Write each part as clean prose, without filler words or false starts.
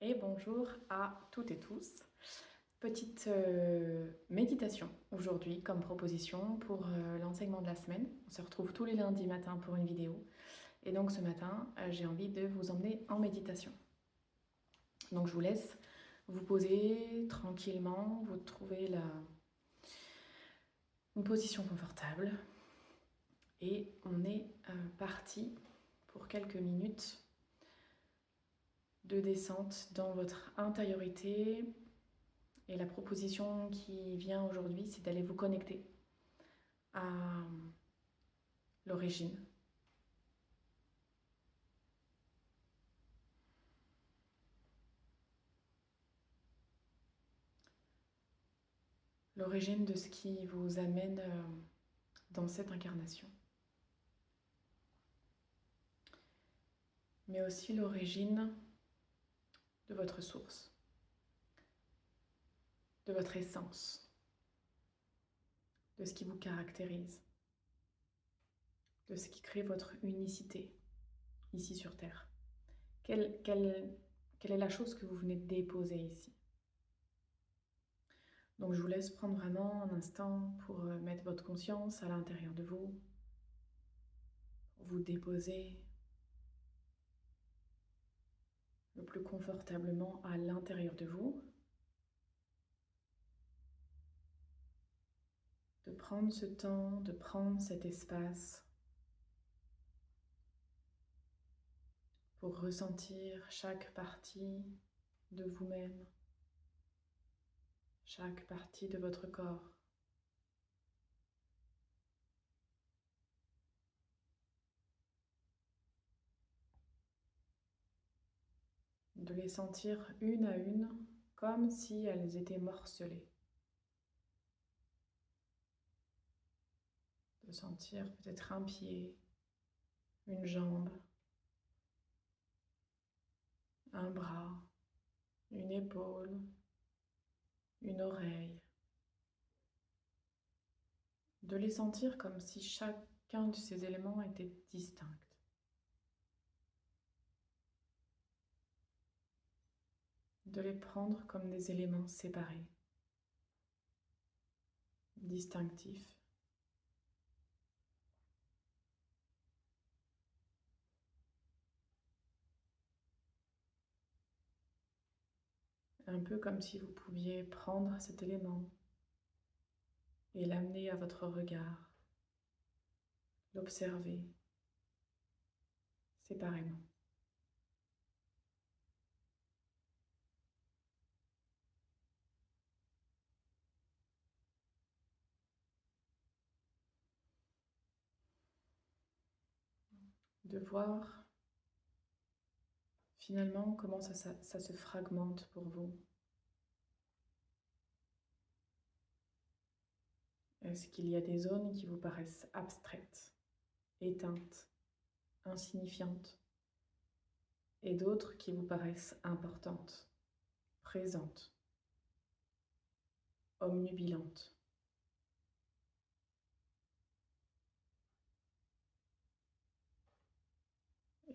Et bonjour à toutes et tous. Petite méditation aujourd'hui comme proposition pour l'enseignement de la semaine. On se retrouve tous les lundis matins pour une vidéo. Et donc ce matin, j'ai envie de vous emmener en méditation. Donc je vous laisse vous poser tranquillement, vous trouver une position confortable. Et on est parti pour quelques minutes de descente dans votre intériorité. Et la proposition qui vient aujourd'hui, c'est d'aller vous connecter à l'origine. L'origine de ce qui vous amène dans cette incarnation. Mais aussi l'origine de votre source, de votre essence, de ce qui vous caractérise, de ce qui crée votre unicité ici sur Terre. Quelle est la chose que vous venez de déposer ici? Donc je vous laisse prendre vraiment un instant pour mettre votre conscience à l'intérieur de vous, pour vous déposer le plus confortablement à l'intérieur de vous, de prendre ce temps, de prendre cet espace pour ressentir chaque partie de vous-même, chaque partie de votre corps. De les sentir une à une comme si elles étaient morcelées. De sentir peut-être un pied, une jambe, un bras, une épaule, une oreille. De les sentir comme si chacun de ces éléments était distinct. De les prendre comme des éléments séparés, distinctifs. Un peu comme si vous pouviez prendre cet élément et l'amener à votre regard, l'observer séparément. De voir finalement comment ça se fragmente pour vous. Est-ce qu'il y a des zones qui vous paraissent abstraites, éteintes, insignifiantes, et d'autres qui vous paraissent importantes, présentes, omnubilantes?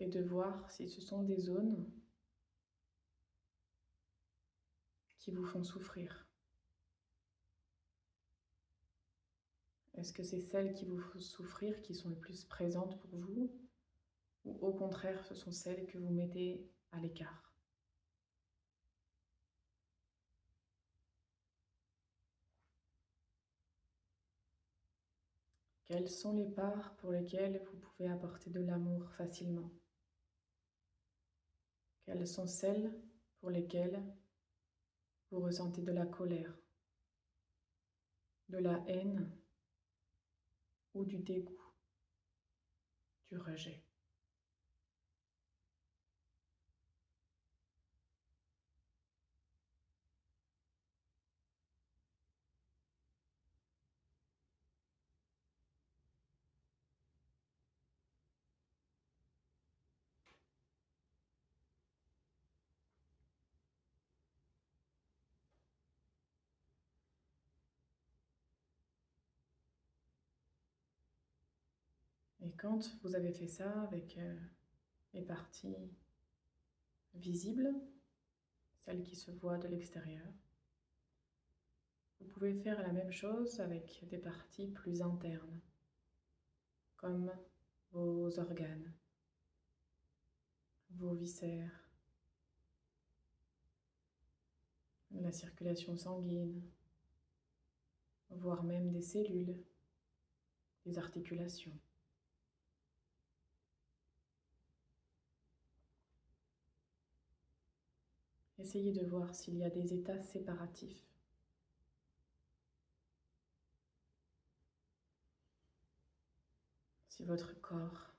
Et de voir si ce sont des zones qui vous font souffrir. Est-ce que c'est celles qui vous font souffrir qui sont les plus présentes pour vous, ou au contraire, ce sont celles que vous mettez à l'écart? Quelles sont les parts pour lesquelles vous pouvez apporter de l'amour facilement? Quelles sont celles pour lesquelles vous ressentez de la colère, de la haine ou du dégoût, du rejet? Et quand vous avez fait ça avec les parties visibles, celle qui se voit de l'extérieur. Vous pouvez faire la même chose avec des parties plus internes, comme vos organes, vos viscères, la circulation sanguine, voire même des cellules, des articulations. Essayez de voir s'il y a des états séparatifs. Si votre corps,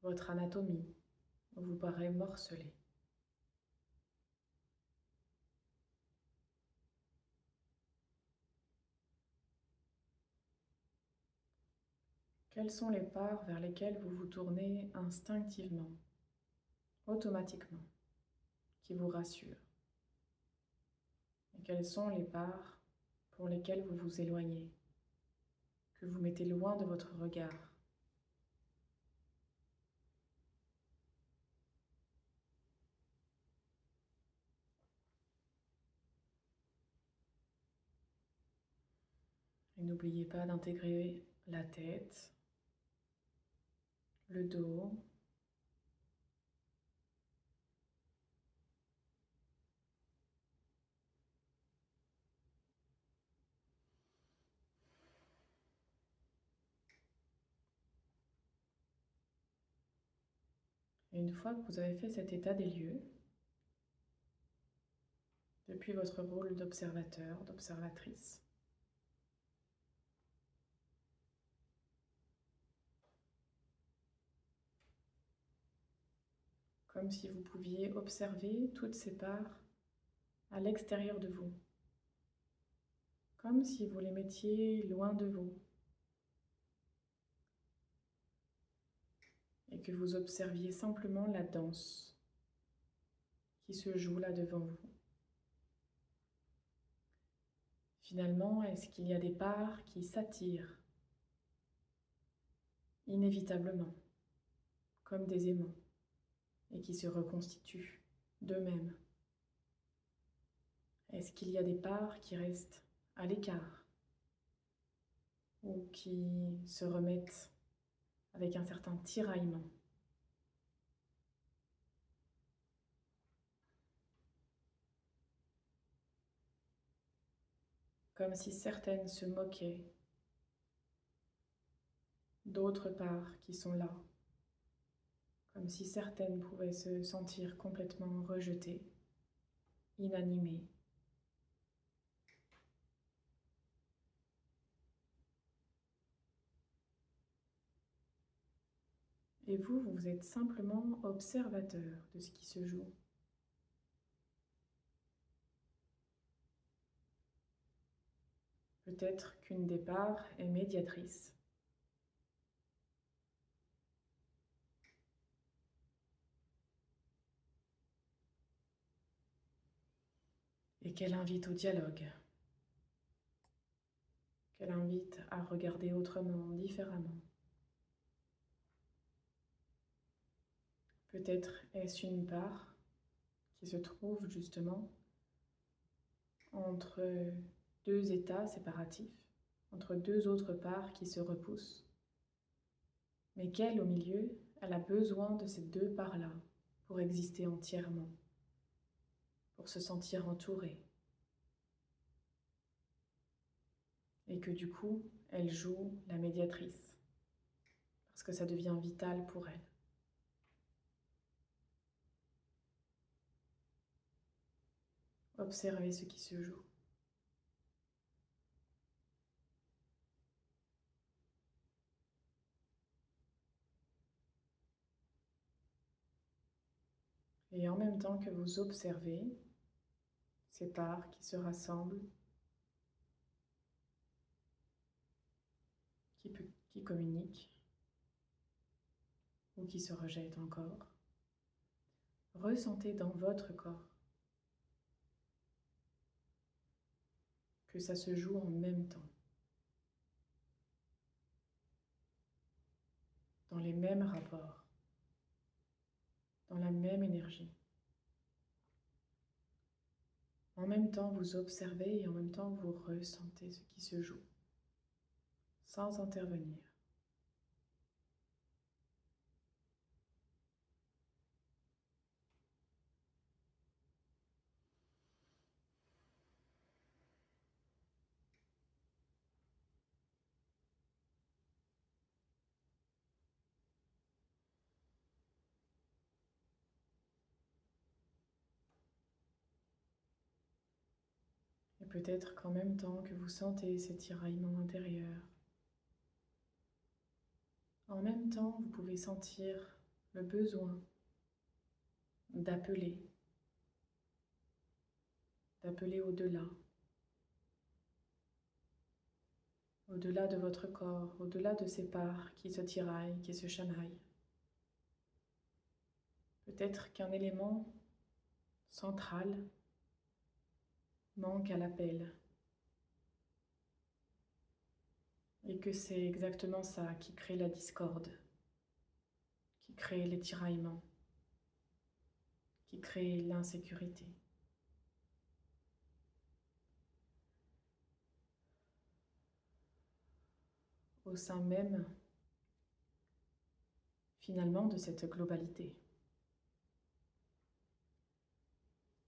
votre anatomie vous paraît morcelé. Quelles sont les parts vers lesquelles vous vous tournez instinctivement, automatiquement, qui vous rassurent? Et quelles sont les parts pour lesquelles vous vous éloignez, que vous mettez loin de votre regard? Et n'oubliez pas d'intégrer la tête, le dos, et une fois que vous avez fait cet état des lieux, depuis votre rôle d'observateur, d'observatrice, comme si vous pouviez observer toutes ces parts à l'extérieur de vous, comme si vous les mettiez loin de vous et que vous observiez simplement la danse qui se joue là devant vous. Finalement, est-ce qu'il y a des parts qui s'attirent inévitablement, comme des aimants, et qui se reconstituent d'eux-mêmes? Est-ce qu'il y a des parts qui restent à l'écart ou qui se remettent avec un certain tiraillement? Comme si certaines se moquaient d'autres parts qui sont là, comme si certaines pouvaient se sentir complètement rejetées, inanimées. Et vous, vous êtes simplement observateur de ce qui se joue. Peut-être qu'une des parts est médiatrice. Et qu'elle invite au dialogue, qu'elle invite à regarder autrement, différemment. Peut-être est-ce une part qui se trouve justement entre deux états séparatifs, entre deux autres parts qui se repoussent, mais qu'elle, au milieu, elle a besoin de ces deux parts-là pour exister entièrement, pour se sentir entourée. Et que du coup, elle joue la médiatrice, parce que ça devient vital pour elle. Observez ce qui se joue. Et en même temps que vous observez ces parts qui se rassemblent, qui communiquent ou qui se rejettent encore, ressentez dans votre corps que ça se joue en même temps, dans les mêmes rapports, dans la même énergie. En même temps, vous observez et en même temps, vous ressentez ce qui se joue, sans intervenir. Et peut-être qu'en même temps que vous sentez ces tiraillements intérieurs, en même temps, vous pouvez sentir le besoin d'appeler, au-delà, au-delà de votre corps, au-delà de ces parts qui se tiraillent, qui se chamaillent. Peut-être qu'un élément central manque à l'appel et que c'est exactement ça qui crée la discorde, qui crée les tiraillements, qui crée l'insécurité. Au sein même, finalement, de cette globalité.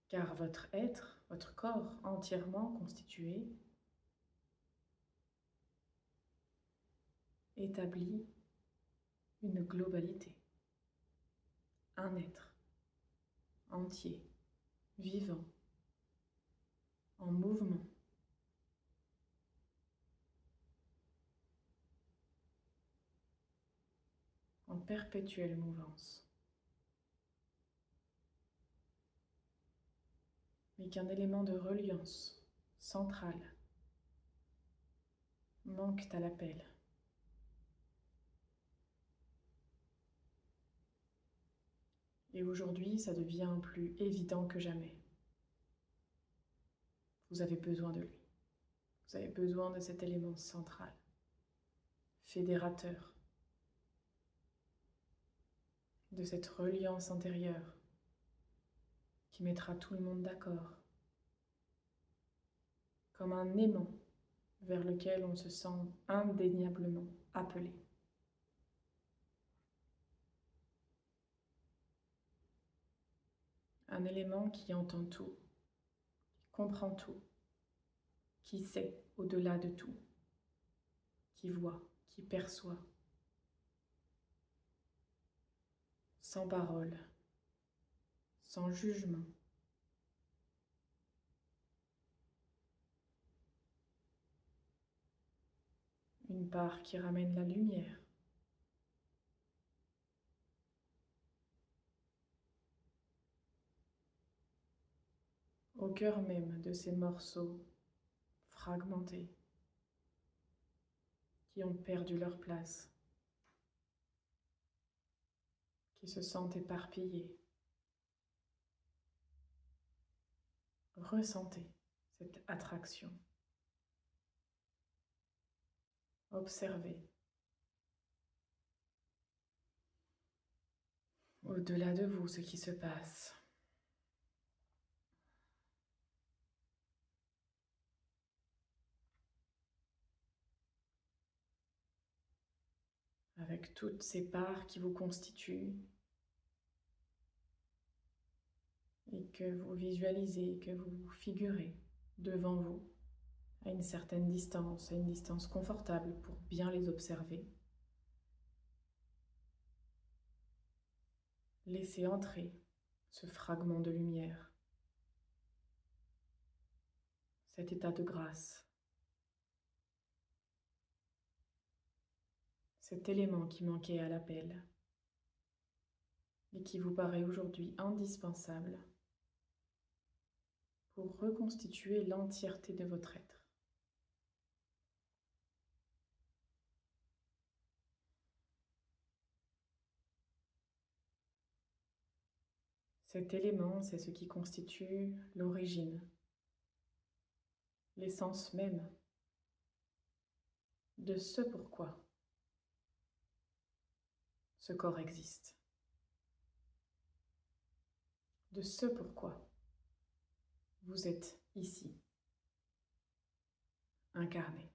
Car votre être, votre corps entièrement constitué, établit une globalité, un être entier, vivant, en mouvement, en perpétuelle mouvance. Mais qu'un élément de reliance central manque à l'appel. Et aujourd'hui, ça devient plus évident que jamais. Vous avez besoin de lui. Vous avez besoin de cet élément central, fédérateur, de cette reliance intérieure qui mettra tout le monde d'accord, comme un aimant vers lequel on se sent indéniablement appelé. Un élément qui entend tout, qui comprend tout, qui sait au-delà de tout, qui voit, qui perçoit, sans parole, sans jugement. Une part qui ramène la lumière. Au cœur même de ces morceaux fragmentés qui ont perdu leur place, qui se sentent éparpillés. Ressentez cette attraction. Observez. Au-delà de vous, ce qui se passe. Avec toutes ces parts qui vous constituent et que vous visualisez, que vous figurez devant vous, à une certaine distance, à une distance confortable pour bien les observer. Laissez entrer ce fragment de lumière, cet état de grâce, cet élément qui manquait à l'appel et qui vous paraît aujourd'hui indispensable pour reconstituer l'entièreté de votre être. Cet élément, c'est ce qui constitue l'origine, l'essence même de ce pourquoi ce corps existe, de ce pourquoi vous êtes ici, incarné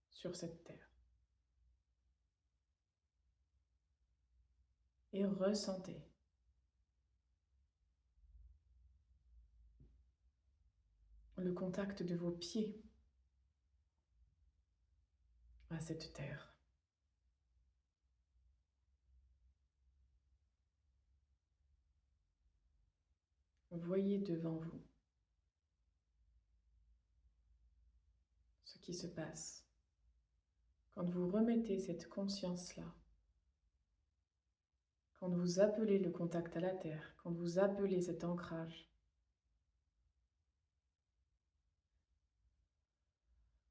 sur cette terre. Et ressentez le contact de vos pieds à cette terre. Voyez devant vous ce qui se passe quand vous remettez cette conscience-là, quand vous appelez le contact à la terre, quand vous appelez cet ancrage,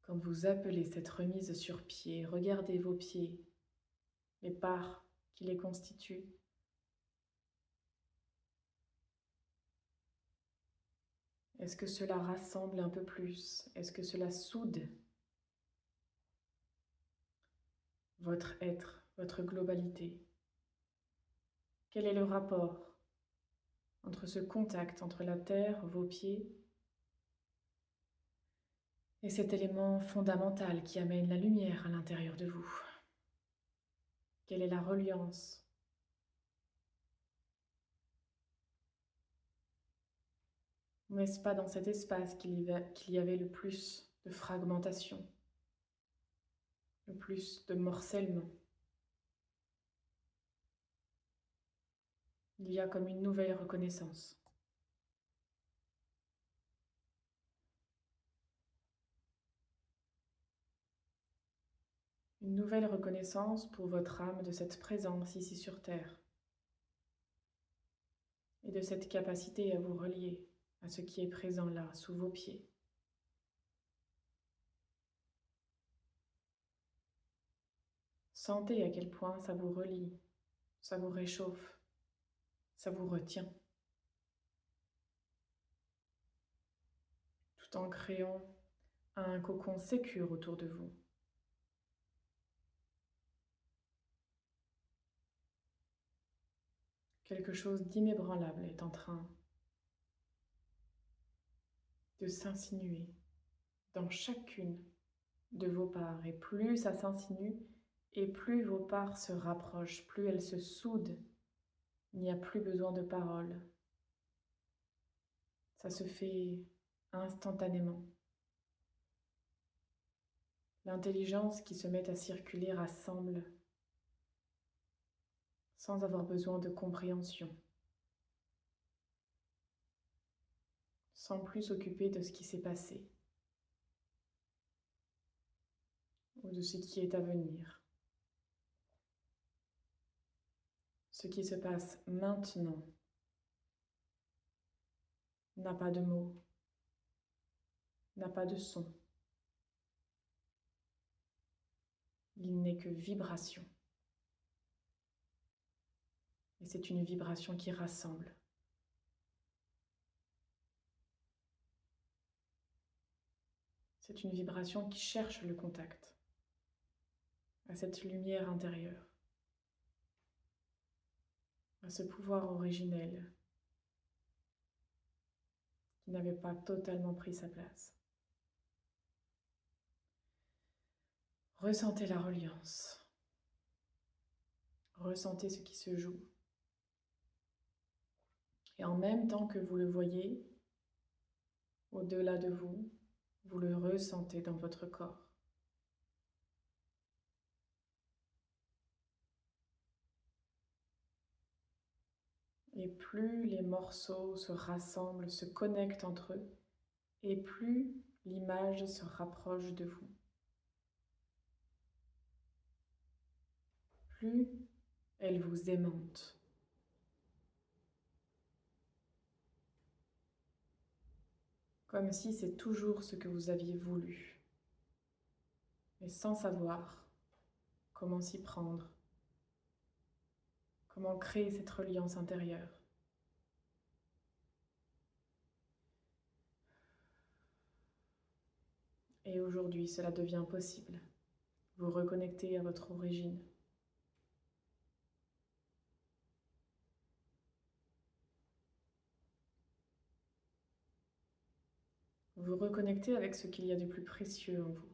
quand vous appelez cette remise sur pied. Regardez vos pieds, les parts qui les constituent. Est-ce que cela rassemble un peu plus? Est-ce que cela soude votre être, votre globalité? Quel est le rapport entre ce contact, entre la terre, vos pieds, et cet élément fondamental qui amène la lumière à l'intérieur de vous? Quelle est la reliance? N'est-ce pas dans cet espace qu'il y avait le plus de fragmentation, le plus de morcellement? Il y a comme une nouvelle reconnaissance. Une nouvelle reconnaissance pour votre âme de cette présence ici sur Terre et de cette capacité à vous relier à ce qui est présent là, sous vos pieds. Sentez à quel point ça vous relie, ça vous réchauffe, ça vous retient, tout en créant un cocon sécure autour de vous. Quelque chose d'inébranlable est en train de s'insinuer dans chacune de vos parts. Et plus ça s'insinue, et plus vos parts se rapprochent, plus elles se soudent. Il n'y a plus besoin de paroles. Ça se fait instantanément. L'intelligence qui se met à circuler rassemble sans avoir besoin de compréhension, sans plus s'occuper de ce qui s'est passé ou de ce qui est à venir. Ce qui se passe maintenant n'a pas de mots, n'a pas de son. Il n'est que vibration. Et c'est une vibration qui rassemble. C'est une vibration qui cherche le contact à cette lumière intérieure, à ce pouvoir originel qui n'avait pas totalement pris sa place. Ressentez la reliance. Ressentez ce qui se joue. Et en même temps que vous le voyez, au-delà de vous, vous le ressentez dans votre corps. Et plus les morceaux se rassemblent, se connectent entre eux, et plus l'image se rapproche de vous. Plus elle vous aimante. Comme si c'est toujours ce que vous aviez voulu, mais sans savoir comment s'y prendre, comment créer cette reliance intérieure. Et aujourd'hui, cela devient possible. Vous reconnectez à votre origine. vous reconnecter avec ce qu'il y a de plus précieux en vous.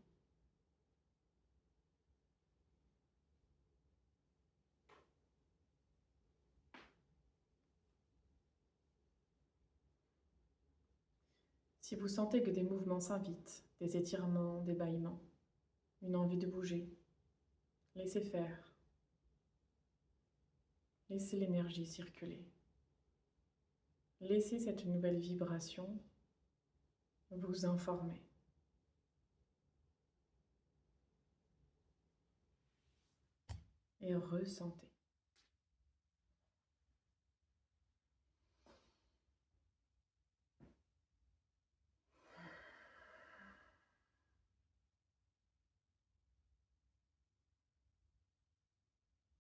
Si vous sentez que des mouvements s'invitent, des étirements, des bâillements, une envie de bouger, laissez faire. Laissez l'énergie circuler. Laissez cette nouvelle vibration vous informer. Et ressentez.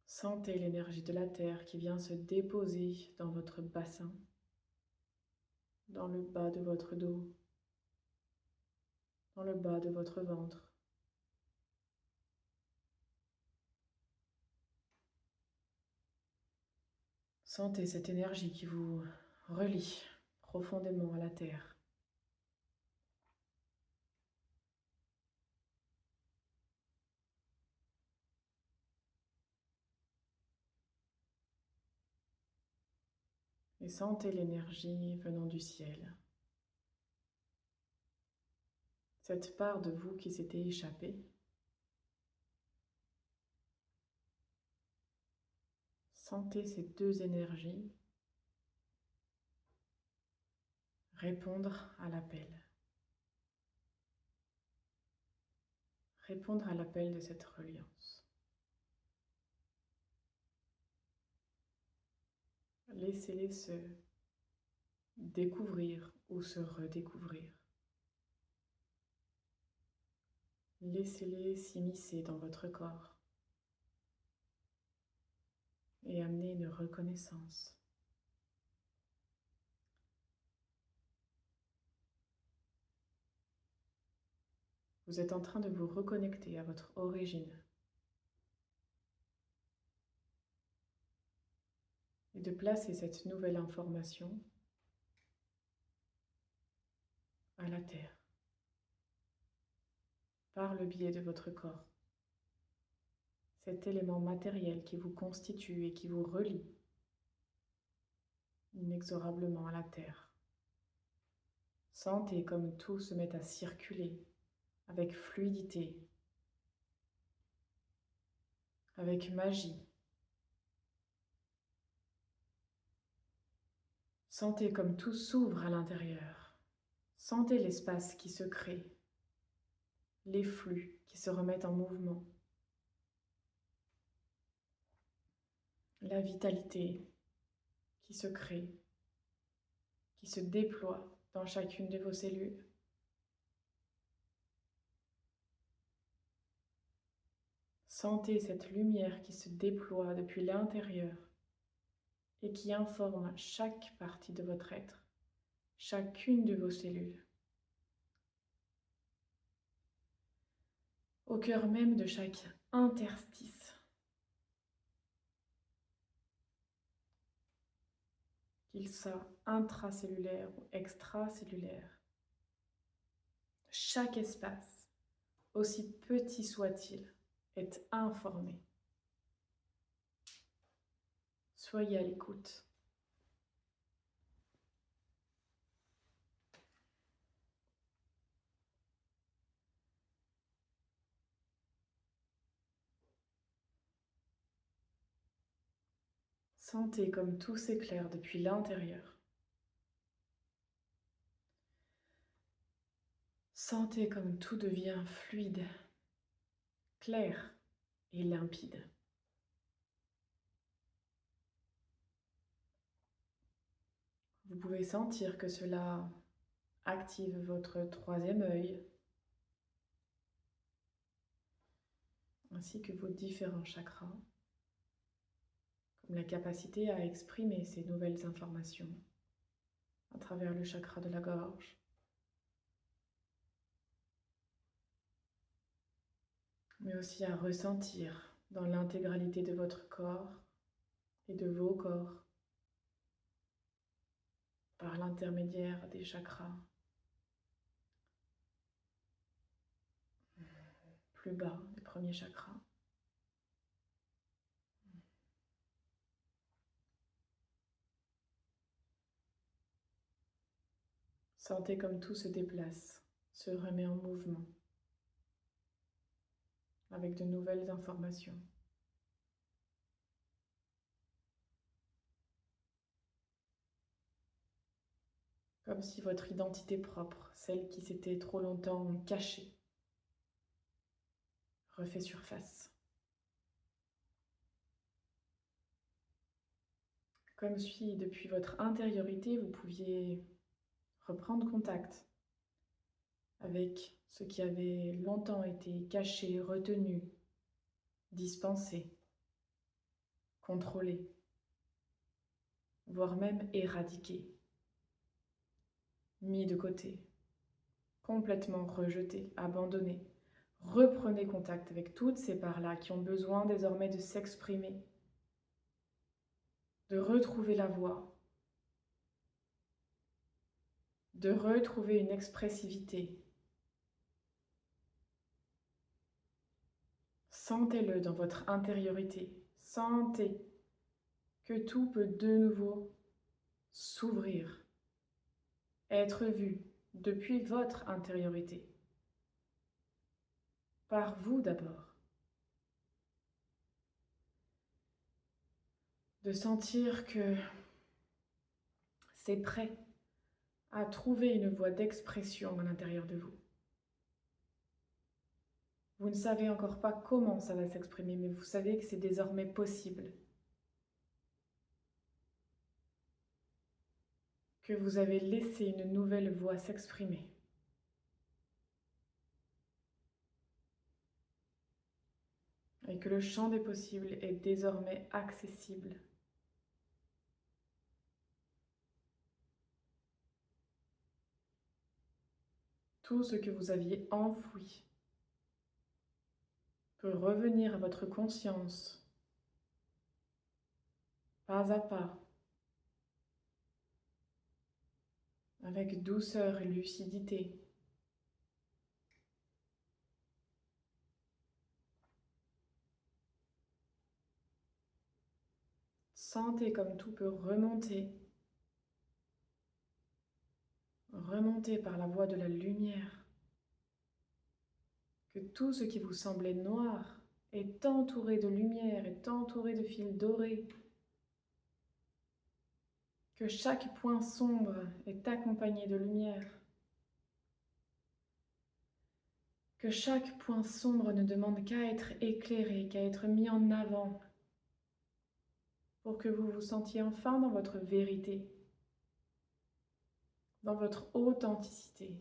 Sentez l'énergie de la terre qui vient se déposer dans votre bassin, dans le bas de votre dos, dans le bas de votre ventre. Sentez cette énergie qui vous relie profondément à la terre. Et sentez l'énergie venant du ciel. Cette part de vous qui s'était échappée. Sentez ces deux énergies répondre à l'appel. Répondre à l'appel de cette reliance. Laissez-les se découvrir ou se redécouvrir. Laissez-les s'immiscer dans votre corps et amener une reconnaissance. Vous êtes en train de vous reconnecter à votre origine et de placer cette nouvelle information à la terre par le biais de votre corps. Cet élément matériel qui vous constitue et qui vous relie inexorablement à la terre. Sentez comme tout se met à circuler avec fluidité, avec magie. Sentez comme tout s'ouvre à l'intérieur. Sentez l'espace qui se crée, les flux qui se remettent en mouvement, la vitalité qui se crée, qui se déploie dans chacune de vos cellules. Sentez cette lumière qui se déploie depuis l'intérieur et qui informe chaque partie de votre être, chacune de vos cellules. Au cœur même de chaque interstice, qu'il soit intracellulaire ou extracellulaire. Chaque espace, aussi petit soit-il, est informé. Soyez à l'écoute. Sentez comme tout s'éclaire depuis l'intérieur. Sentez comme tout devient fluide, clair et limpide. Vous pouvez sentir que cela active votre troisième œil, ainsi que vos différents chakras, comme la capacité à exprimer ces nouvelles informations à travers le chakra de la gorge, mais aussi à ressentir dans l'intégralité de votre corps et de vos corps, par l'intermédiaire des chakras, plus bas, les premiers chakras. Sentez comme tout se déplace, se remet en mouvement, avec de nouvelles informations. Comme si votre identité propre, celle qui s'était trop longtemps cachée, refait surface. Comme si depuis votre intériorité, vous pouviez reprendre contact avec ce qui avait longtemps été caché, retenu, dispensé, contrôlé, voire même éradiqué, mis de côté, complètement rejeté, abandonné. Reprenez contact avec toutes ces parts-là qui ont besoin désormais de s'exprimer, de retrouver la voix, de retrouver une expressivité. Sentez-le dans votre intériorité. Sentez que tout peut de nouveau s'ouvrir, être vu depuis votre intériorité. Par vous d'abord. De sentir que c'est prêt à trouver une voie d'expression à l'intérieur de vous. Vous ne savez encore pas comment ça va s'exprimer, mais vous savez que c'est désormais possible. Que vous avez laissé une nouvelle voix s'exprimer. Et que le champ des possibles est désormais accessible. Tout ce que vous aviez enfoui peut revenir à votre conscience, pas à pas, avec douceur et lucidité. Sentez comme tout peut remonter par la voie de la lumière. Que tout ce qui vous semblait noir est entouré de lumière, est entouré de fils dorés. Que chaque point sombre est accompagné de lumière. Que chaque point sombre ne demande qu'à être éclairé, qu'à être mis en avant, pour que vous vous sentiez enfin dans votre vérité, dans votre authenticité.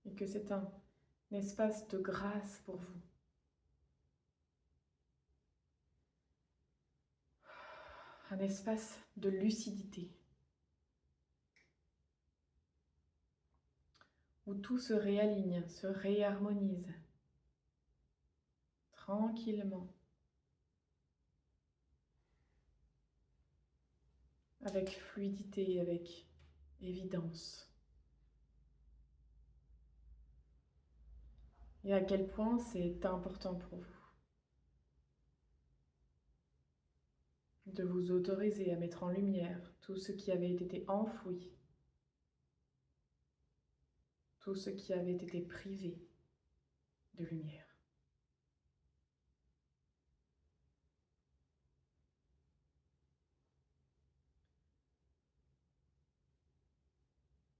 Et que c'est un espace de grâce pour vous. Un espace de lucidité, où tout se réaligne, se réharmonise, tranquillement, avec fluidité, avec évidence. Et à quel point c'est important pour vous de vous autoriser à mettre en lumière tout ce qui avait été enfoui, tout ce qui avait été privé de lumière.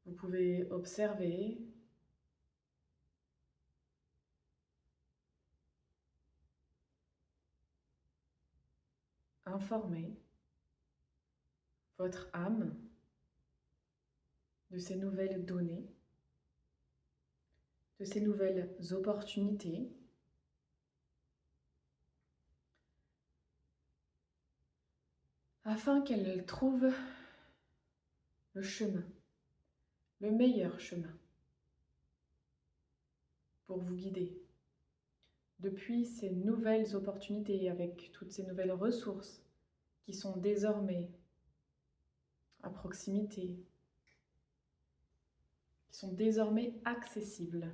Vous pouvez observer, informer votre âme de ces nouvelles données, de ces nouvelles opportunités, afin qu'elle trouve le chemin, le meilleur chemin pour vous guider depuis ces nouvelles opportunités avec toutes ces nouvelles ressources qui sont désormais à proximité, qui sont désormais accessibles.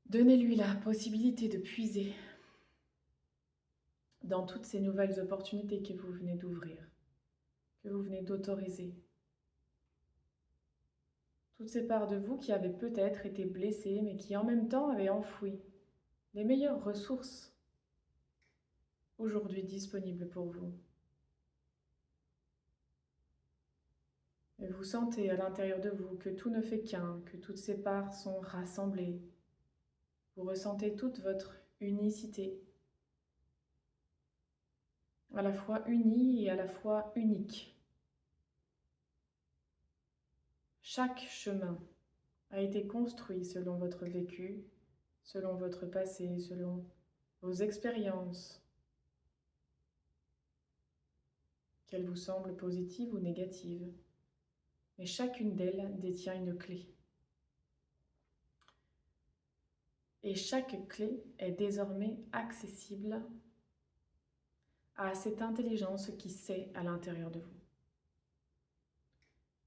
Donnez-lui la possibilité de puiser dans toutes ces nouvelles opportunités que vous venez d'ouvrir, que vous venez d'autoriser. Toutes ces parts de vous qui avaient peut-être été blessées, mais qui en même temps avaient enfoui les meilleures ressources aujourd'hui disponibles pour vous. Et vous sentez à l'intérieur de vous que tout ne fait qu'un, que toutes ces parts sont rassemblées. Vous ressentez toute votre unicité, à la fois unie et à la fois unique. Chaque chemin a été construit selon votre vécu, selon votre passé, selon vos expériences, qu'elles vous semblent positives ou négatives. Mais chacune d'elles détient une clé. Et chaque clé est désormais accessible à cette intelligence qui sait à l'intérieur de vous.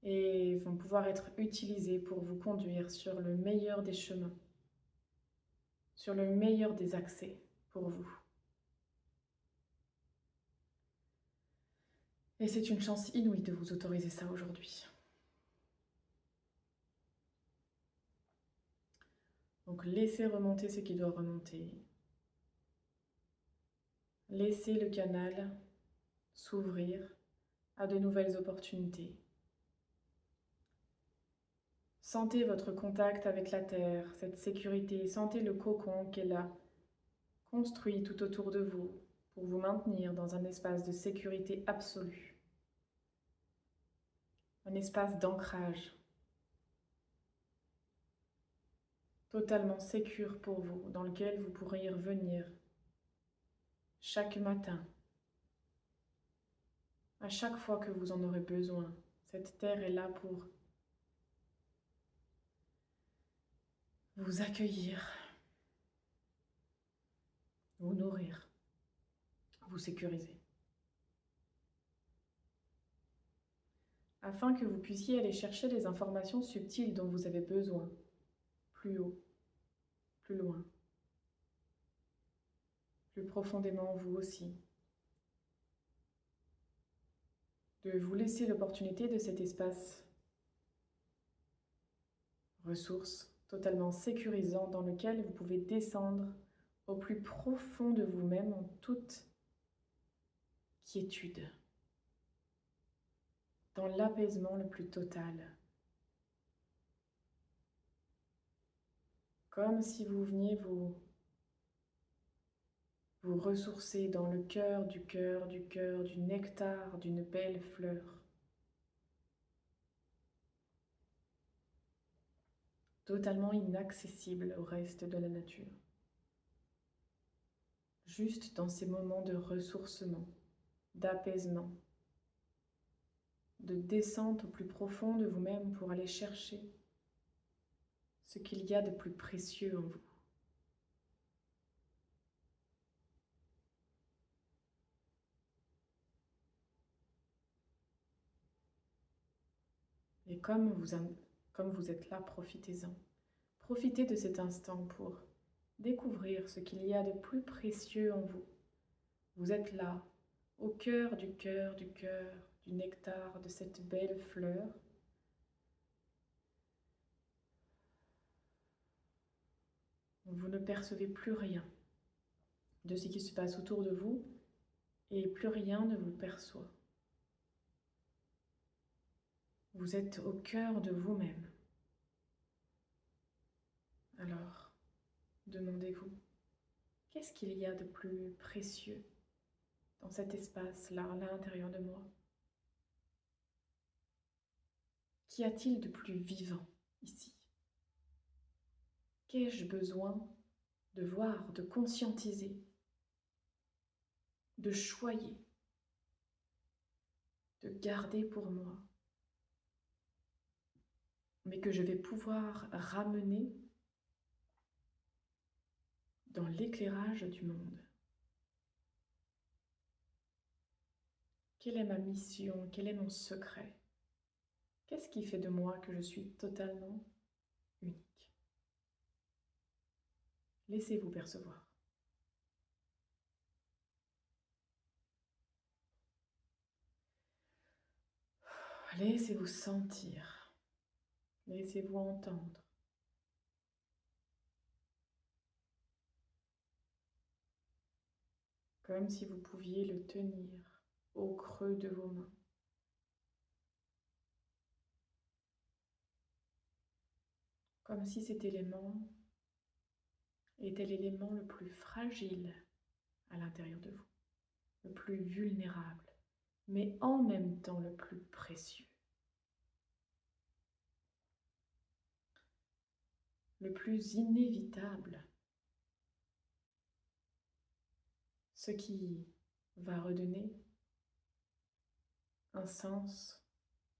Et vont pouvoir être utilisées pour vous conduire sur le meilleur des chemins, sur le meilleur des accès pour vous. Et c'est une chance inouïe de vous autoriser ça aujourd'hui. Donc laissez remonter ce qui doit remonter. Laissez le canal s'ouvrir à de nouvelles opportunités. Sentez votre contact avec la terre, cette sécurité. Sentez le cocon qu'elle a construit tout autour de vous pour vous maintenir dans un espace de sécurité absolue. Un espace d'ancrage. Totalement sécure pour vous, dans lequel vous pourrez y revenir chaque matin, à chaque fois que vous en aurez besoin. Cette terre est là pour vous accueillir, vous nourrir, vous sécuriser. Afin que vous puissiez aller chercher les informations subtiles dont vous avez besoin, plus haut, plus loin, plus profondément vous aussi. De vous laisser l'opportunité de cet espace ressource totalement sécurisant dans lequel vous pouvez descendre au plus profond de vous-même en toute quiétude, dans l'apaisement le plus total. Comme si vous veniez vous ressourcer dans le cœur, du nectar d'une belle fleur. Totalement inaccessible au reste de la nature. Juste dans ces moments de ressourcement, d'apaisement, de descente au plus profond de vous-même pour aller chercher ce qu'il y a de plus précieux en vous. Et comme vous êtes là, profitez-en. Profitez de cet instant pour découvrir ce qu'il y a de plus précieux en vous. Vous êtes là, au cœur, du nectar de cette belle fleur. Vous ne percevez plus rien de ce qui se passe autour de vous et plus rien ne vous perçoit. Vous êtes au cœur de vous-même. Alors, demandez-vous, qu'est-ce qu'il y a de plus précieux dans cet espace-là, à l'intérieur de moi? Qu'y a-t-il de plus vivant ici? Qu'ai-je besoin de voir, de conscientiser, de choyer, de garder pour moi, mais que je vais pouvoir ramener dans l'éclairage du monde? Quelle est ma mission? Quel est mon secret? Qu'est-ce qui fait de moi que je suis totalement unique? Laissez-vous percevoir. Laissez-vous sentir. Laissez-vous entendre. Comme si vous pouviez le tenir au creux de vos mains. Comme si cet élément était l'élément le plus fragile à l'intérieur de vous, le plus vulnérable, mais en même temps le plus précieux, le plus inévitable, ce qui va redonner un sens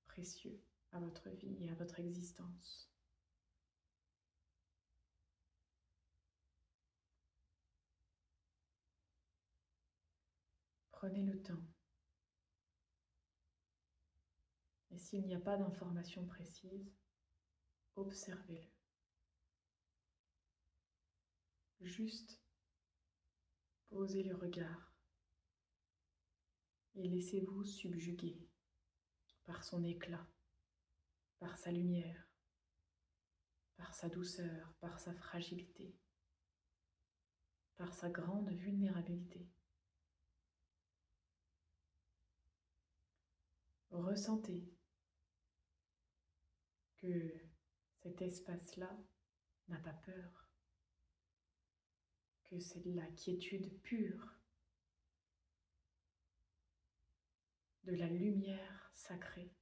précieux à votre vie et à votre existence. Prenez le temps. Et s'il n'y a pas d'information précise, observez-le. Juste posez le regard et laissez-vous subjuguer par son éclat, par sa lumière, par sa douceur, par sa fragilité, par sa grande vulnérabilité. Ressentez que cet espace-là n'a pas peur, que c'est de la quiétude pure, de la lumière sacrée.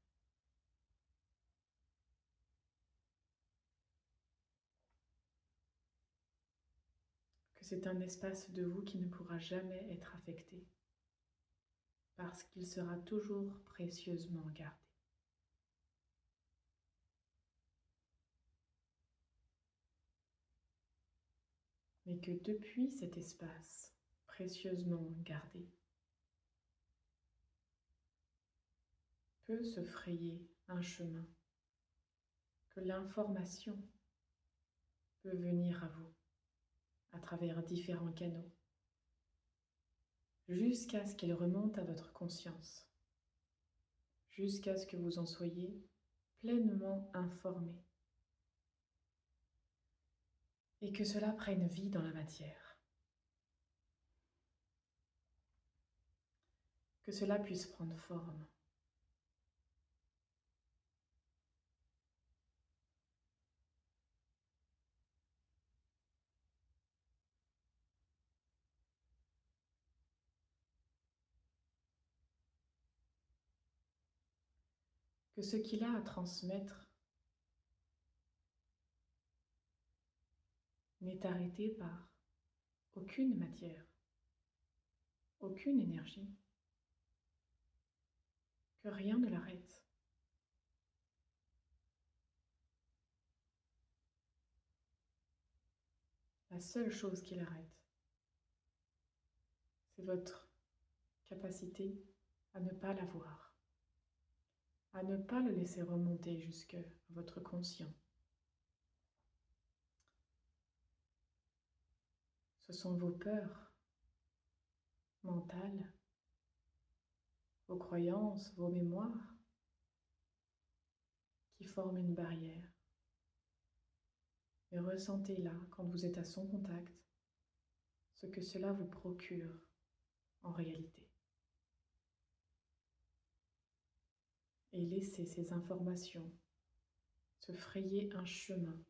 Que c'est un espace de vous qui ne pourra jamais être affecté, parce qu'il sera toujours précieusement gardé. Mais que depuis cet espace précieusement gardé, peut se frayer un chemin, que l'information peut venir à vous à travers différents canaux, jusqu'à ce qu'elle remonte à votre conscience, jusqu'à ce que vous en soyez pleinement informé et que cela prenne vie dans la matière, que cela puisse prendre forme. Que ce qu'il a à transmettre n'est arrêté par aucune matière, aucune énergie, que rien ne l'arrête. La seule chose qui l'arrête, c'est votre capacité à ne pas la voir, à ne pas le laisser remonter jusque votre conscient. Ce sont vos peurs mentales, vos croyances, vos mémoires qui forment une barrière. Et ressentez là, quand vous êtes à son contact, ce que cela vous procure en réalité. Et laissez ces informations se frayer un chemin,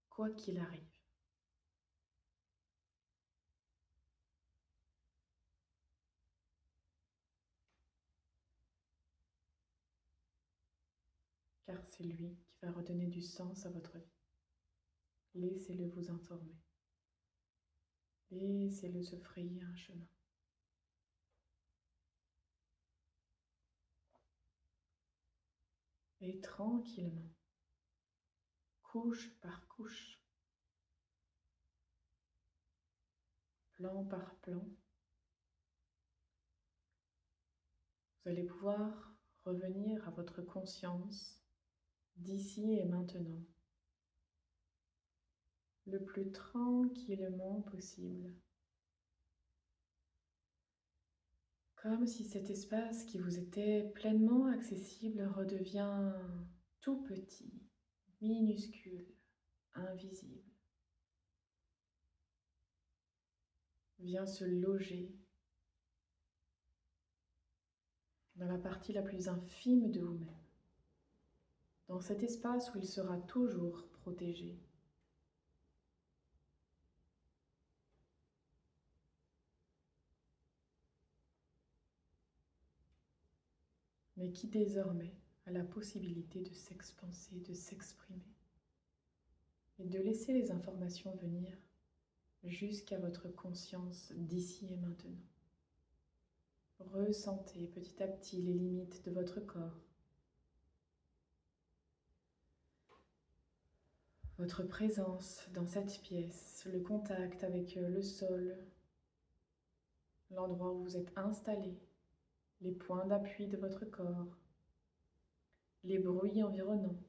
quoi qu'il arrive. Car c'est lui qui va redonner du sens à votre vie. Laissez-le vous informer. Laissez-le se frayer un chemin. Et tranquillement, couche par couche, plan par plan, vous allez pouvoir revenir à votre conscience d'ici et maintenant, le plus tranquillement possible. Comme si cet espace qui vous était pleinement accessible redevient tout petit, minuscule, invisible. Vient se loger dans la partie la plus infime de vous-même, dans cet espace où il sera toujours protégé. Mais qui désormais a la possibilité de s'expanser, de s'exprimer et de laisser les informations venir jusqu'à votre conscience d'ici et maintenant. Ressentez petit à petit les limites de votre corps, votre présence dans cette pièce, le contact avec le sol, l'endroit où vous êtes installé, les points d'appui de votre corps, les bruits environnants,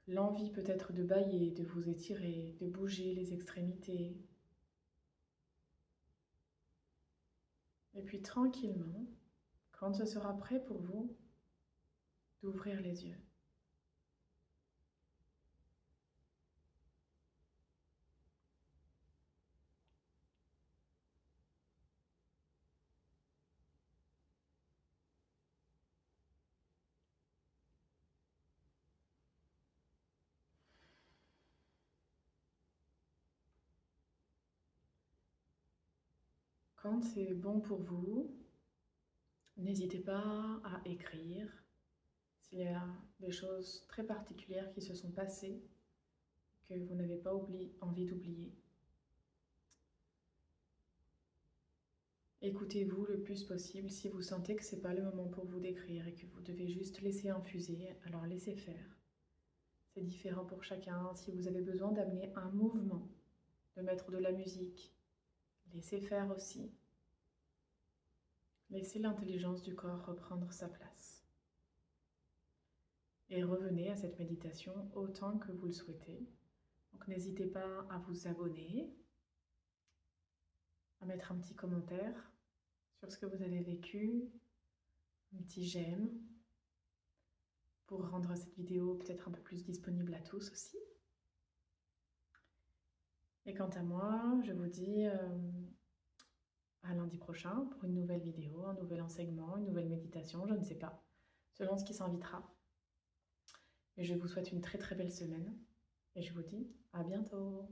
l'envie peut-être de bâiller, de vous étirer, de bouger les extrémités. Et puis tranquillement, quand ce sera prêt pour vous, d'ouvrir les yeux. Quand c'est bon pour vous, n'hésitez pas à écrire s'il y a des choses très particulières qui se sont passées que vous n'avez pas envie d'oublier. Écoutez-vous le plus possible. Si vous sentez que ce n'est pas le moment pour vous d'écrire et que vous devez juste laisser infuser, alors laissez faire. C'est différent pour chacun. Si vous avez besoin d'amener un mouvement, de mettre de la musique, laissez faire aussi. Laissez l'intelligence du corps reprendre sa place. Et revenez à cette méditation autant que vous le souhaitez. Donc n'hésitez pas à vous abonner, à mettre un petit commentaire sur ce que vous avez vécu, un petit j'aime, pour rendre cette vidéo peut-être un peu plus disponible à tous aussi. Et quant à moi, je vous dis à lundi prochain pour une nouvelle vidéo, un nouvel enseignement, une nouvelle méditation, je ne sais pas, selon ce qui s'invitera. Et je vous souhaite une très très belle semaine et je vous dis à bientôt.